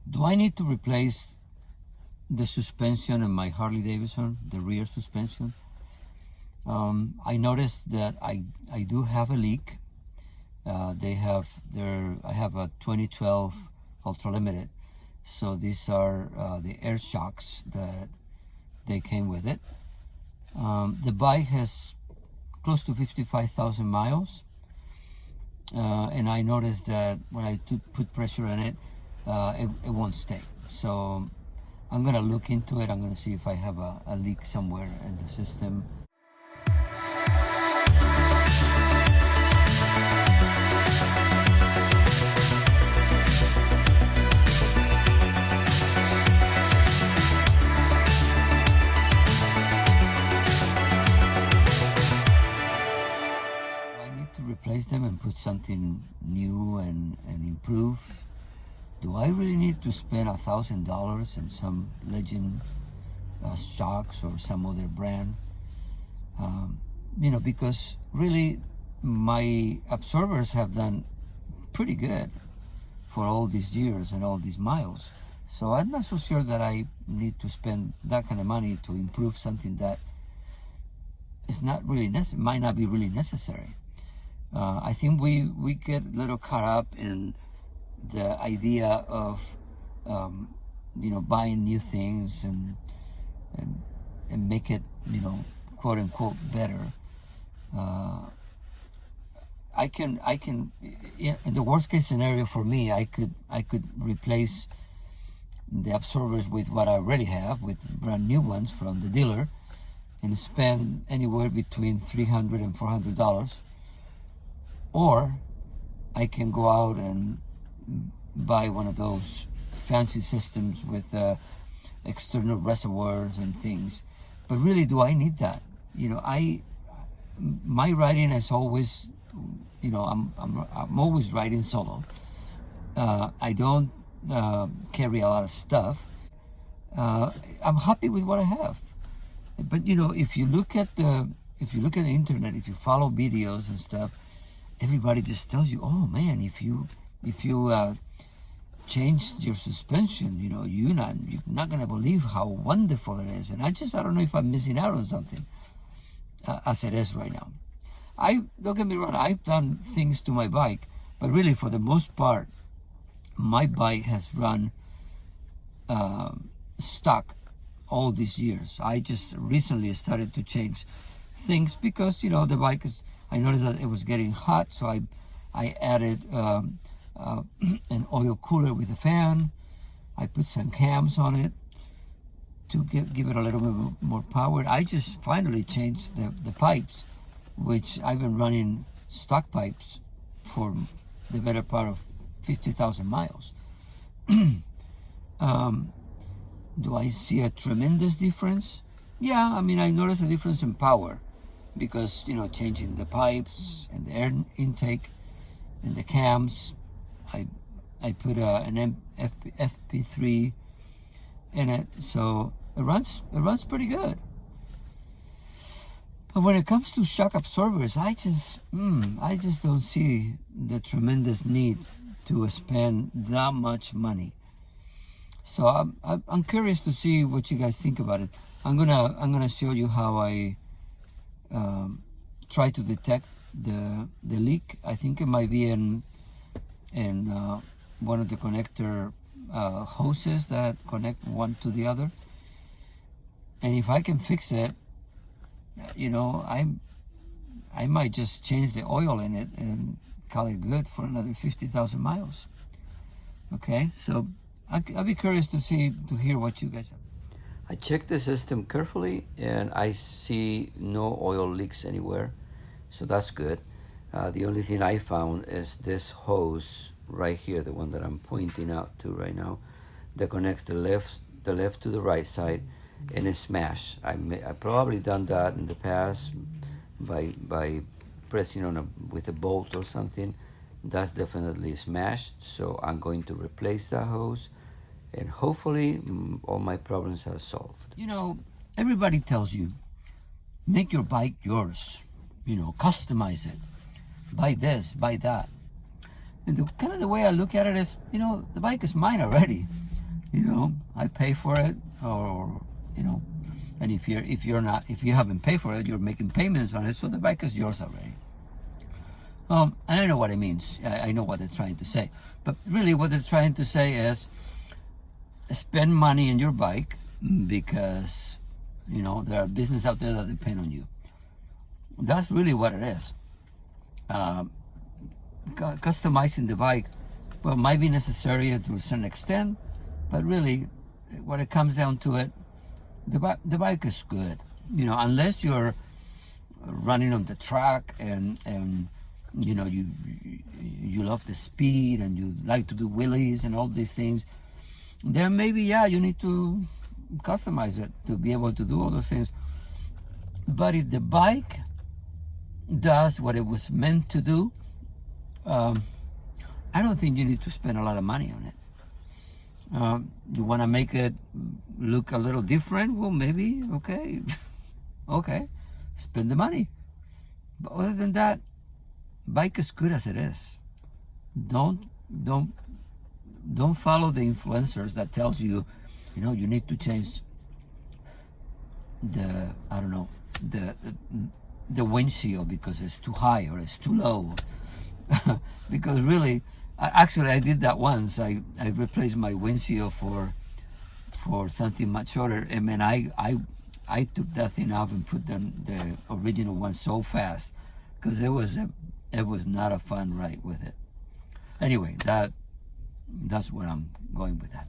Do I need to replace the suspension in my Harley Davidson, the rear suspension? I noticed that I do have a leak. I have a 2012 Ultra Limited, so these are the air shocks that they came with it. The bike has close to 55,000 miles, and I noticed that when I put pressure in it, it won't stay. So I'm gonna look into it. I'm gonna see if I have a leak somewhere in the system. Replace them and put something new and improve? Do I really need to spend $1,000 in some Legend shocks or some other brand? Because really my absorbers have done pretty good for all these years and all these miles. So I'm not so sure that I need to spend that kind of money to improve something that is not really might not be really necessary. I think we get a little caught up in the idea of buying new things and make it quote unquote better. I can in the worst case scenario for me, I could replace the absorbers with what I already have, with brand new ones from the dealer, and spend anywhere between $300 and $400. Or I can go out and buy one of those fancy systems with external reservoirs and things. But really, do I need that? My riding is always, I'm always riding solo. I don't carry a lot of stuff. I'm happy with what I have. But if you look at the internet, if you follow videos and stuff, everybody just tells you, oh man, if you change your suspension, you're not gonna believe how wonderful it is. And I don't know if I'm missing out on something as it is right now. Don't get me wrong, I've done things to my bike, but really for the most part, my bike has run stock all these years. I just recently started to change things because the bike is. I noticed that it was getting hot, so I added an oil cooler with a fan. I put some cams on it to give it a little bit more power. I just finally changed the pipes, which I've been running stock pipes for the better part of 50,000 miles. Do I see a tremendous difference? Yeah, I noticed a difference in power. Because changing the pipes and the air intake and the cams, I put an FP3 in it, so it runs pretty good. But when it comes to shock absorbers, I just don't see the tremendous need to spend that much money. So I'm curious to see what you guys think about it. I'm gonna show you how I try to detect the leak. I think it might be in one of the connector hoses that connect one to the other. And if I can fix it, I might just change the oil in it and call it good for another 50,000 miles. Okay, so I'll be curious to hear what you guys have. I checked the system carefully and I see no oil leaks anywhere, so that's good. The only thing I found is this hose right here, the one that I'm pointing out to right now, that connects the left to the right side, and it's smashed. I probably done that in the past by pressing on with a bolt or something. That's definitely smashed, so I'm going to replace that hose. And hopefully all my problems are solved. Everybody tells you, make your bike yours, customize it, buy this, buy that. And the way I look at it is, the bike is mine already. You know, I pay for it, or you know, and if you haven't paid for it, you're making payments on it, so the bike is yours already. And I know what it means. I know what they're trying to say, but really, what they're trying to say is spend money on your bike because you know there are businesses out there that depend on you. That's really what it is. Customizing the bike, well, might be necessary to a certain extent, but really, when it comes down to it, the bike is good. You know, unless you're running on the track and you know you love the speed and you like to do wheelies and all these things, then maybe you need to customize it to be able to do all those things. But if the bike does what it was meant to do, I don't think you need to spend a lot of money on it. You want to make it look a little different? Well, maybe, okay. Okay, spend the money. But other than that, bike is good as it is. Don't follow the influencers that tells you, you know, you need to change the windshield because it's too high or it's too low. Because really, I did that once. I replaced my windshield for something much shorter, and man, I took that thing off and put the original one so fast because it was not a fun ride with it. Anyway, that's what I'm going with that.